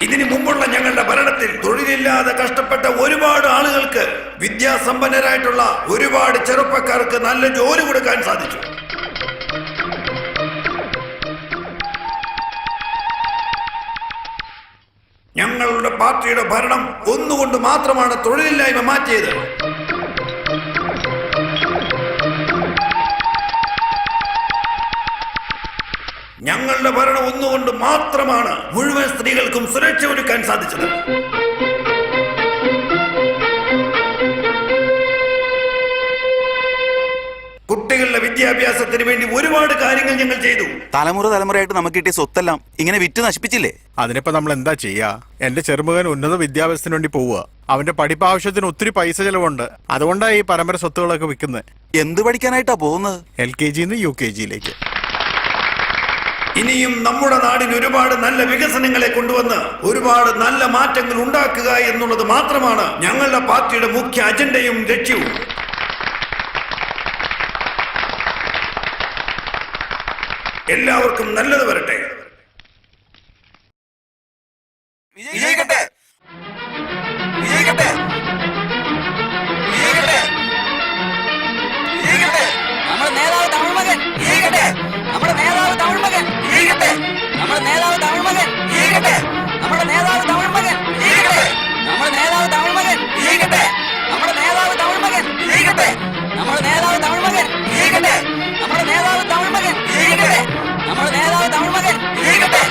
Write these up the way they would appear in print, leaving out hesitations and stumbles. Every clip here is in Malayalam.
ഇതിനു മുമ്പുള്ള ഞങ്ങളുടെ ഭരണത്തിൽ തൊഴിലില്ലാതെ കഷ്ടപ്പെട്ട ഒരുപാട് ആളുകൾക്ക്, വിദ്യാസമ്പന്നരായിട്ടുള്ള ഒരുപാട് ചെറുപ്പക്കാർക്ക് നല്ല ജോലി കൊടുക്കാൻ സാധിച്ചു. ഞങ്ങളുടെ പാർട്ടിയുടെ ഭരണം ഒന്നുകൊണ്ട് മാത്രമാണ് തൊഴിലില്ലായ്മ മാറ്റിയത്. ഞങ്ങളുടെ ഭരണം ഒന്നുകൊണ്ട് മാത്രമാണ് മുഴുവൻ സ്ത്രീകൾക്കും സുരക്ഷ ഒരുക്കാൻ സാധിച്ചത്. കുട്ടികളുടെ വിദ്യാഭ്യാസത്തിന് വേണ്ടി ഒരുപാട് കാര്യങ്ങൾ ഞങ്ങൾ ചെയ്തു. തലമുറയായിട്ട് നമുക്ക് കിട്ടിയ സ്വത്തെല്ലാം ഇങ്ങനെ വിറ്റ് നശിപ്പിച്ചില്ലേ? അതിനിപ്പോ നമ്മൾ എന്താ ചെയ്യാ? എന്റെ ചെറുമകൻ ഉന്നത വിദ്യാഭ്യാസത്തിന് വേണ്ടി പോവുക. അവന്റെ പഠിപ്പ് ആവശ്യത്തിന് ഒത്തിരി പൈസ ചെലവുണ്ട്. അതുകൊണ്ടാണ് ഈ പരമ്പര സ്വത്തുകളൊക്കെ വിൽക്കുന്നത്. എന്ത് പഠിക്കാനായിട്ടാ പോകുന്നത്? LKG UKG. ഇനിയും നമ്മുടെ നാടിന് ഒരുപാട് നല്ല വികസനങ്ങളെ കൊണ്ടുവന്ന് ഒരുപാട് നല്ല മാറ്റങ്ങൾ ഉണ്ടാക്കുക എന്നുള്ളത് മാത്രമാണ് ഞങ്ങളുടെ പാർട്ടിയുടെ മുഖ്യ അജണ്ടയും ലക്ഷ്യവും. എല്ലാവർക്കും നല്ലത് വരട്ടെ. വിജയിക്കട്ടെ, വിജയിക്കട്ടെ, വിജയിക്കട്ടെ, വിജയിക്കട്ടെ. നമ്മുടെ നേതാവ് തമിഴ് മകൻ വിജയിക്കട്ടെ. നമ്മുടെ നേതാവ് തമിഴ് മകൻ വിജയിക്കട്ടെ. നമ്മുടെ നേതാവ് തമിഴ് മകൻ വിജയിക്കട്ടെ. നമ്മുടെ നേതാവ് തമിഴ് മകൻ വിജയിക്കട്ടെ. നമ്മുടെ നേതാവ് തമിഴ് മകൻ വിജയിക്കട്ടെ. നമ്മുടെ നേതാവ് തമിഴ് മകൻ വിജയിക്കട്ടെ. നമ്മുടെ നേതാവ് തമിഴ് മകൻ വിജയിക്കട്ടെ. നമ്മുടെ നേതാവ് തമിഴ് മകൻ വിജയിക്കട്ടെ. നമ്മുടെ നേതാവ് തമിഴ് മകൻ വിജയിക്കട്ടെ.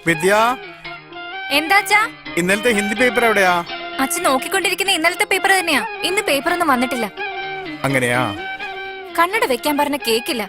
വിദ്യ, എന്താച്ചാ? ഇന്നലത്തെ ഹിന്ദി പേപ്പർ എവിടെയാ? അച്ഛൻ നോക്കിക്കൊണ്ടിരിക്കുന്ന ഇന്നലത്തെ പേപ്പർ തന്നെയാ. ഇന്ന് പേപ്പർ ഒന്നും വന്നിട്ടില്ല. അങ്ങനെയാ? കണ്ണട വെക്കാൻ പറഞ്ഞ കേക്കില്ല.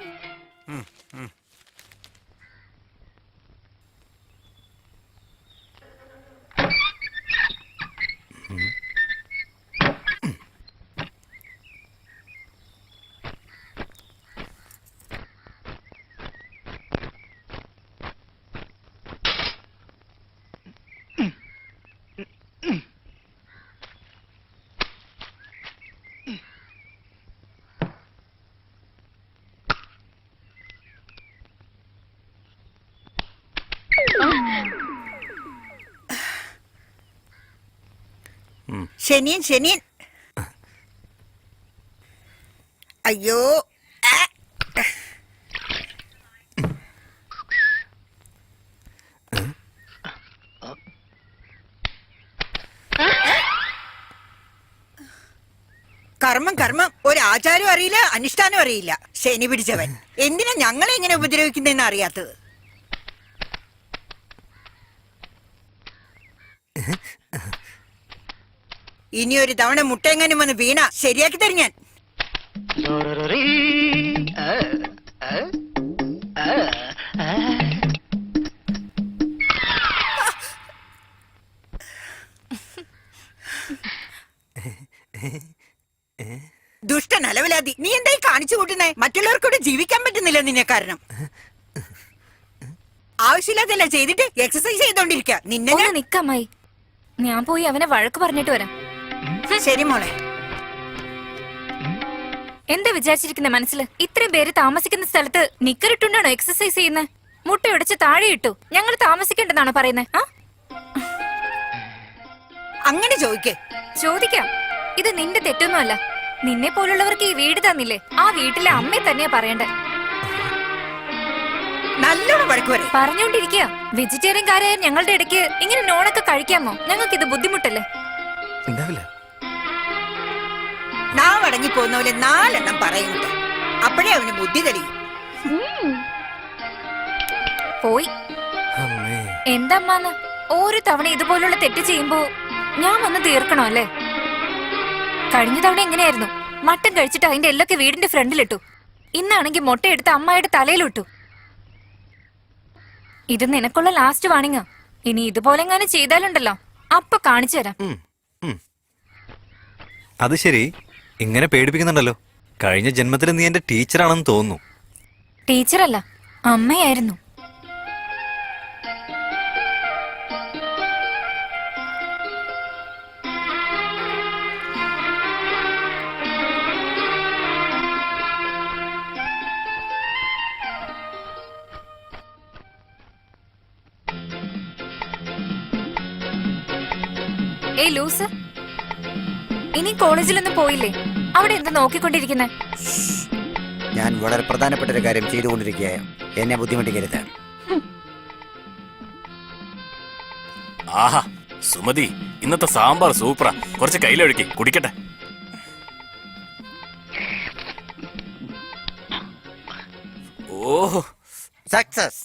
ശനിയൻ അയ്യോ, കർമ്മം ഒരു ആചാരം അറിയില്ല, അനുഷ്ഠാനം അറിയില്ല. ശനി പിടിച്ചവൻ. എന്തിനാ ഞങ്ങളെ എങ്ങനെ ഉപദ്രവിക്കുന്നതെന്ന് അറിയാത്തത്? ഇനി ഒരു തവണ മുട്ടയെങ്ങാനും വന്ന് വീണ ശരിയാക്കി തരും ഞാൻ. ദുഷ്ടൻ അലവലാതി, നീ എന്തായി കാണിച്ചു കൂട്ടുന്നേ? മറ്റുള്ളവർക്കൂടെ ജീവിക്കാൻ പറ്റുന്നില്ല നിന്നെ കാരണം. ആവശ്യമില്ലാതല്ല ചെയ്തിട്ട് എക്സസൈസ് ചെയ്തോണ്ടിരിക്കുക. നിന്നെ നിക്കമ്മായി, ഞാൻ പോയി അവനെ വഴക്ക് പറഞ്ഞിട്ട് വരാം. ശരി മോളെ. എന്താ വിചാരിച്ചിരിക്കുന്ന മനസ്സിൽ? ഇത്രയും പേര് താമസിക്കുന്ന സ്ഥലത്ത് നിക്കറിട്ടുണ്ടാണോ എക്സസൈസ് ചെയ്യുന്നത്? മുട്ടയുടച്ച് താഴെ ഇട്ടു. ഞങ്ങൾ താമസിക്കേണ്ടെന്നാണോ പറയുന്നത്? അങ്ങനെ ചോദിക്കാം. ഇത് നിന്റെ തെറ്റൊന്നുമല്ല. നിന്നെ പോലുള്ളവർക്ക് ഈ വീട് തന്നില്ലേ, ആ വീട്ടിലെ അമ്മയെ തന്നെയാ പറയണ്ടേ. നല്ലോണം വഴക്ക് വരെ പറഞ്ഞോണ്ടിരിക്കുക. വെജിറ്റേറിയൻകാരായ ഞങ്ങളുടെ ഇടയ്ക്ക് ഇങ്ങനെ നോണൊക്കെ കഴിക്കാമോ? ഞങ്ങൾക്ക് ഇത് ബുദ്ധിമുട്ടല്ലേ? നാം അടങ്ങി പോകുന്ന പോലെ 4 എണ്ണം പറയുന്നുണ്ട്. അപ്പോഴേ അവന് ബുദ്ധി തെളിയും. പോയി. എന്താന്ന് ഒരു തവണ ഇതുപോലുള്ള തെറ്റ് ചെയ്യുമ്പോ ഞാൻ വന്ന് തീർക്കണോ അല്ലേ? കഴിഞ്ഞ തവണ എങ്ങനെയായിരുന്നു? മട്ടൻ കഴിച്ചിട്ട് അതിന്റെ എല്ലൊക്കെ വീടിന്റെ ഫ്രണ്ടിലിട്ടു. ഇന്നാണെങ്കിൽ മുട്ടയെടുത്ത് അമ്മായിയുടെ തലയിലിട്ടു. ഇത് നിനക്കുള്ള ലാസ്റ്റ് വാണിങ്ങാ. ഇനി ഇതുപോലെ എങ്ങാനും ചെയ്താലുണ്ടല്ലോ അപ്പൊ കാണിച്ചു തരാം. അത് ശരി, ഇങ്ങനെ പേടിപ്പിക്കുന്നുണ്ടല്ലോ. കഴിഞ്ഞ ജന്മത്തിൽ നീ എന്റെ ടീച്ചറാണെന്ന് തോന്നുന്നു. ടീച്ചറല്ല, അമ്മയായിരുന്നു. ഏയ് ലൂസ്, ഇനി കോളേജിലൊന്നും പോയില്ലേ? അവിടെ എന്താ നോക്കിക്കൊണ്ടിരിക്കുന്നെ? ഞാൻ വളരെ പ്രധാനപ്പെട്ട ഒരു കാര്യം ചെയ്തുകൊണ്ടിരിക്കുകയാണ്. എന്നെ ബുദ്ധിമുട്ടിക്കരുത്. ആഹാ സുമതി, ഇന്നത്തെ സാമ്പാർ സൂപ്പറാ. കുറച്ച് കയ്യിലൊഴുക്കി കുടിക്കട്ടെ. ഓഹോ, സക്സസ്.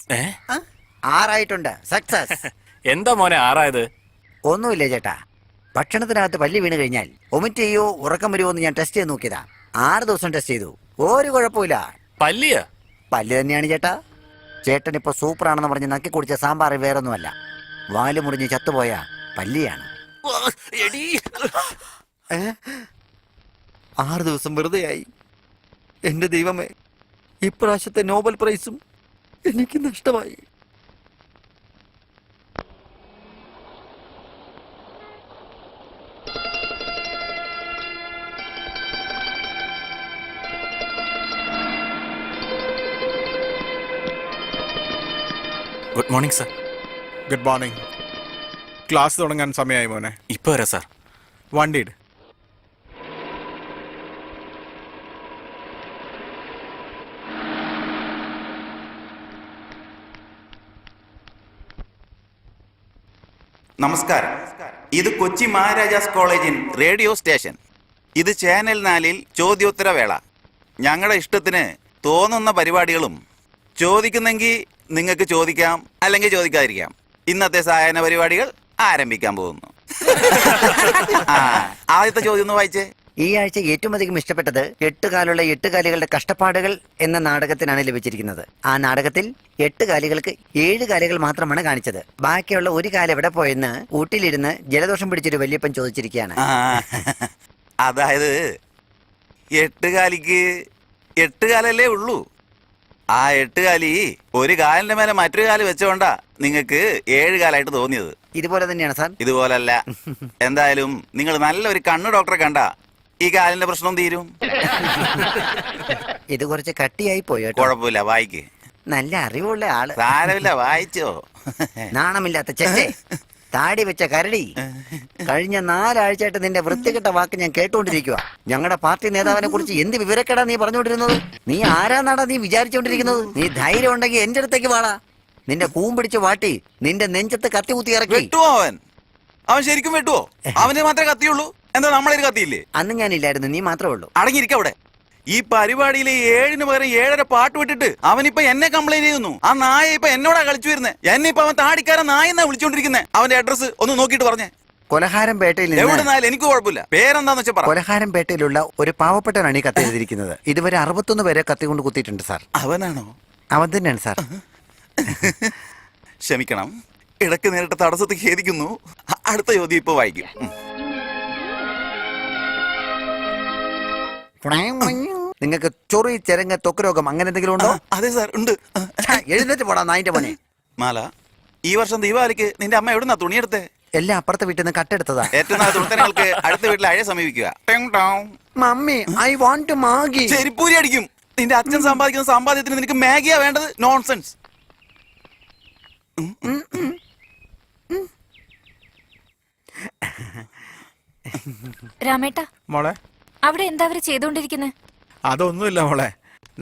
6 സക്സസ്. എന്താ മോനെ 6 ഒന്നുമില്ല ചേട്ടാ, ഭക്ഷണത്തിനകത്ത് പല്ലി വീണ് കഴിഞ്ഞാൽ ഒമിറ്റ് ചെയ്യോ ഉറക്കം വരുമോ എന്ന് ഞാൻ ടെസ്റ്റ് ചെയ്ത് നോക്കിയതാ. 6 ദിവസം ടെസ്റ്റ് ചെയ്തു, ഒരു കുഴപ്പമില്ല. പല്ലിയ? പല്ല് തന്നെയാണ് ചേട്ടാ. ചേട്ടൻ ഇപ്പൊ സൂപ്പറാണെന്ന് പറഞ്ഞ് നക്കി കുടിച്ച സാമ്പാർ വേറൊന്നുമല്ല, വാല് മുറിഞ്ഞ് ചത്തുപോയ പല്ലിയാണ്. 6 ദിവസം വെറുതെയായി. എന്റെ ദൈവമേ, ഇപ്രാവശ്യത്തെ നോബൽ പ്രൈസും എനിക്ക് നഷ്ടമായി. Good morning sir. Good morning. Class തുടങ്ങാൻ സമയമായി മോനെ. ഇപ്പൊ വരാം സാർ. വണ്ടിയിട്. നമസ്കാരം. ഇത് കൊച്ചി മഹാരാജാസ് കോളേജിൻ റേഡിയോ സ്റ്റേഷൻ. ഇത് ചാനൽ 4-ൽ ചോദ്യോത്തരവേള. ഞങ്ങളുടെ ഇഷ്ടത്തിന് തോന്നുന്ന പരിപാടികളും ചോദിക്കുന്നെങ്കിൽ നിങ്ങൾക്ക് ചോദിക്കാം, അല്ലെങ്കിൽ ചോദിക്കാതിരിക്കാം. ഇന്നത്തെ സായാഹ്ന പരിപാടികൾ ആരംഭിക്കാൻ പോകുന്നു. ആദ്യത്തെ ചോദ്യം ഒന്ന് വായിച്ചേ. ഈ ആഴ്ച ഏറ്റവും അധികം ഇഷ്ടപ്പെട്ടത് 8 കാലുള്ള 8 കാലികളുടെ കഷ്ടപ്പാടുകൾ എന്ന നാടകത്തിനാണ് ലഭിച്ചിരിക്കുന്നത്. ആ നാടകത്തിൽ 8 കാലികൾക്ക് 7 കാലികൾ മാത്രമാണ് കാണിച്ചത്. ബാക്കിയുള്ള ഒരു കാലം എവിടെ പോയെന്ന് ഊട്ടിലിരുന്ന് ജലദോഷം പിടിച്ചൊരു വല്യപ്പൻ ചോദിച്ചിരിക്കുകയാണ്. അതായത് 8 കാലിക്ക് 8 കാലല്ലേ ഉള്ളൂ. ആ 8 കാലി ഒരു കാലിന്റെ മേലെ മറ്റൊരു കാല് വെച്ചോണ്ടാ നിങ്ങൾക്ക് 7 കാലായിട്ട് തോന്നിയത്. ഇതുപോലെ തന്നെയാണ് സാർ. ഇതുപോലല്ല. എന്തായാലും നിങ്ങൾ നല്ലൊരു കണ്ണ് ഡോക്ടറെ കണ്ടാ ഈ കാലിന്റെ പ്രശ്നം തീരും. ഇത് കുറച്ച് കട്ടിയായി പോയി കേട്ടോ. കുഴപ്പമില്ല, വായിക്ക്. നല്ല അറിവുള്ള ആള്. സാരമില്ല, വായിച്ചോ. നാണമില്ലാത്ത ചെറ്റേ, താടി വെച്ച കരടി. കഴിഞ്ഞ 4 ആഴ്ചയായിട്ട് നിന്റെ വൃത്തികെട്ട വാക്ക് ഞാൻ കേട്ടുകൊണ്ടിരിക്കുക. ഞങ്ങളുടെ പാർട്ടി നേതാവിനെ കുറിച്ച് എന്ത് വിവരക്കേടാ നീ പറഞ്ഞുകൊണ്ടിരുന്നത്? നീ ആരാന്നാടാ നീ വിചാരിച്ചോണ്ടിരിക്കുന്നത്? നീ ധൈര്യം ഉണ്ടെങ്കിൽ എന്റെ അടുത്തേക്ക് വാടാ. നിന്റെ കൂമ്പിടിച്ച് വാട്ടി നിന്റെ നെഞ്ചത്ത് കത്തി കുത്തി ഇറക്കി. വെട്ടുവോ അവൻ ശരിക്കും വെട്ടുവോ? അവന് മാത്രമേ കത്തിയുള്ളൂ. എന്താ നമ്മളൊരു കത്തിയില്ലേ? അന്ന് ഞാനില്ലായിരുന്നു, നീ മാത്രമേ ഉള്ളൂ. അടങ്ങിയിരിക്ക അവിടെ. ഈ പരിപാടിയിൽ 7-ന് പകരം 7:30 പാട്ട് വിട്ടിട്ട് അവനിപ്പോ എന്നെ കംപ്ലൈന്റ് ചെയ്യുന്നു. ആ നായ ഇപ്പൊ എന്നോടാ കളിച്ചു വരുന്നേ. എന്നെ ഇപ്പൊ അവൻ താടിക്കാരൻ നായെന്നാ വിളിച്ചോണ്ടിരിക്കുന്നേ. അവന്റെ അഡ്രസ് ഒന്ന് നോക്കിയിട്ട് പറഞ്ഞേ. കൊലഹാരം പേട്ടയിൽ എവിടുന്നാലും എനിക്ക് കുഴപ്പമില്ല. പേരെന്താന്ന് വെച്ചാൽ പറ. കൊലഹാരം പേട്ടയിലുള്ള ഒരു പാവപ്പെട്ടവനാണ് ഈ കത്ത് എഴുതിയിരിക്കുന്നത്. ഇതുവരെ 61 പേരെ കത്തി കൊണ്ട് കുത്തിയിട്ടുണ്ട് സാർ. അവനാണോ? അവൻ തന്നെയാണ് സാർ. ക്ഷമിക്കണം, ഇടയ്ക്ക് നേരിട്ട തടസ്സത്തിൽ ഖേദിക്കുന്നു. അടുത്ത ചോദ്യം ഇപ്പൊ വായിക്കും. നിങ്ങൾക്ക് ചൊറി, ചെരങ്ങ, ത്വക്ക് രോഗം അങ്ങനെ എന്തെങ്കിലും ഉണ്ടോ? അതെ സാർ, ഉണ്ട്. എഴുന്നേറ്റ് പോടാ നായിന്റെ മോനെ. മാല, ഈ വർഷം ദീപാവലിക്ക് നിന്റെ അമ്മ എവിടുന്നാ തുണിയെടുത്തേ? എല്ലാം അപ്പുറത്തെ വീട്ടിൽ നിന്ന് കട്ടെടുത്തതാ. ഏറ്റവും നല്ല തുണിത്തരങ്ങൾക്ക് അടുത്ത വീട്ടിൽ അഴയെ സമീപിക്കുക. Mummy, I want Maggi. ചെരിപ്പൂരി അടിക്കും. നിന്റെ അച്ഛൻ സമ്പാദിക്കുന്ന സമ്പാദ്യത്തിന് നിനക്ക് മാഗിയാ വേണ്ടത്? നോൺസെൻസ്. രാമേട്ടാ, മോളെ, അവിടെ എന്താ അവര് ചെയ്തോണ്ടിരിക്കുന്നത്? അതൊന്നുമില്ല മോളെ.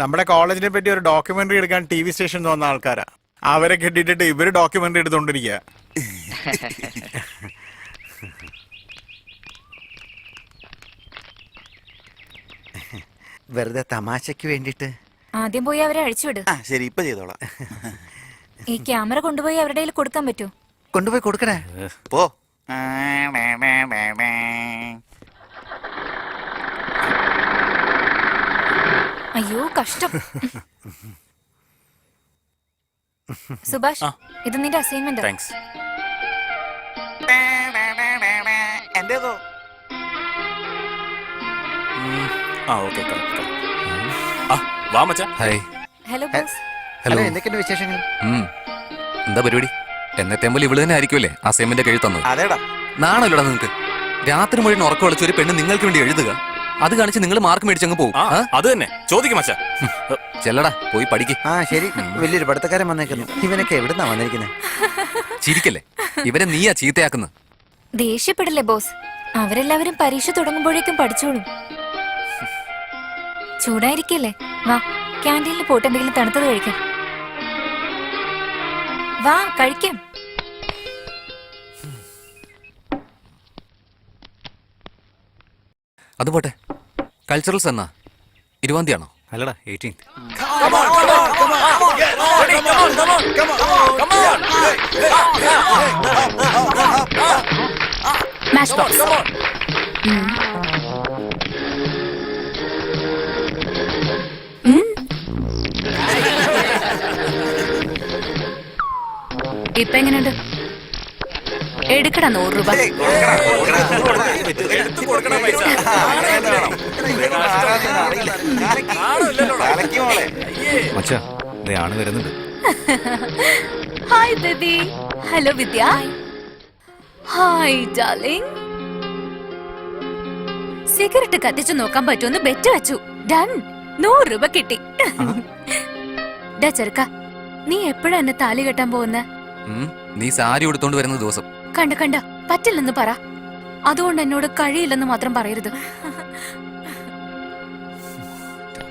നമ്മുടെ കോളേജിനെ പറ്റി ഒരു ഡോക്യുമെന്ററി എടുക്കാൻ TV സ്റ്റേഷൻ തോന്നുന്ന ആൾക്കാരാ. അവരെ കെട്ടിട്ടിട്ട് ഇവര് ഡോക്യുമെന്ററി എടുത്തോണ്ടിരിക്കുക. വെറുതെ തമാശക്ക് വേണ്ടിട്ട്. ആദ്യം പോയി അവരെ അഴിച്ചുവിട്. ശരി, ഇപ്പൊ ചെയ്തോളാം. ഈ ക്യാമറ കൊണ്ടുപോയി അവരുടെ കയ്യിൽ കൊടുക്കാൻ പറ്റുമോ? കൊണ്ടുപോയി കൊടുക്കണേ. പോ. അയ്യോ കഷ്ടം. സുഭാഷ്, ഇത് നിന്റെ അസൈൻമെന്റ്. താങ്ക്സ്. എന്റേതോ? ആ ഓക്കെ. ആ വാ മച്ചാ. ഹായ്. Hello boss. ഹലോ. എന്തൊക്കെയുണ്ട് വിശേഷങ്ങൾ? എന്താ പരിപാടി? എന്നത്തെ പോലെ ഇവള് തന്നെ ആയിരിക്കുമല്ലേ അസൈൻമെന്റ് ഒക്കെ എഴുതി തന്നത്? അതേടാ. നാണല്ലോടാ നിങ്ങൾക്ക്. രാത്രി മുഴുവൻ ഉറക്കം വിളിച്ച ഒരു പെണ്ണ് നിങ്ങൾക്ക് വേണ്ടി എഴുതുക, അത് കാണിച്ച് നിങ്ങൾ മാർക്ക് മേടിച്ചങ്ങ് പോകും. ആ അത് തന്നെ ചോദിക്കും മച്ചാ. ചെല്ലടാ, പോയി പഠിക്ക്. ആ ശരി, വലിയൊരു പഠിത്തക്കാരൻ വന്നേക്കുന്നു. ഇവനൊക്കെ എവിടുന്നാ വന്നിരിക്കുന്നത്? ചിരിക്കല്ലേ, ഇവരെ നീയാ ചീത്തയാക്കുന്നത്. ദേഷ്യപ്പെടില്ലേ ബോസ്, അവരെല്ലാവരും പരീക്ഷ തുടങ്ങുമ്പോഴേക്കും പഠിച്ചോളും. ചൂടായിരിക്കല്ലേ, വാ ക്യാൻറ്റീനിൽ പോയിട്ട് എന്തെങ്കിലും തണുത്തത് കഴിക്കാം. വാ കഴിക്കാം. അത് പോട്ടെ, കൾച്ചറൽസ് എന്നാ 20-ാം തീയതി ആണോ? അല്ലടാ 18th. മാഷ് ബോക്സ്. ഇപ്പൊ എങ്ങനെയുണ്ട്? എടുക്കടാ 100 രൂപ. മച്ചാ, ആണ് വരുന്നുണ്ട്. Hi baby. Hello Vidya. Hi darling. Cigarette കത്തിച്ചു നോക്കാൻ പറ്റുമെന്ന് ബെറ്റ് വെച്ചു. ഡൺ. 100 രൂപ കിട്ടി. ഡാ ചെറുക്ക, നീ എപ്പോഴാ എന്നെ താലി കെട്ടാൻ പോകുന്ന? നീ സാരി ഉടുത്തോണ്ട് വരുന്ന ദിവസം. കണ്ട പറ്റില്ലെന്ന് പറ. അതുകൊണ്ട് എന്നോട് കഴിയില്ലെന്ന് മാത്രം പറയരുത്.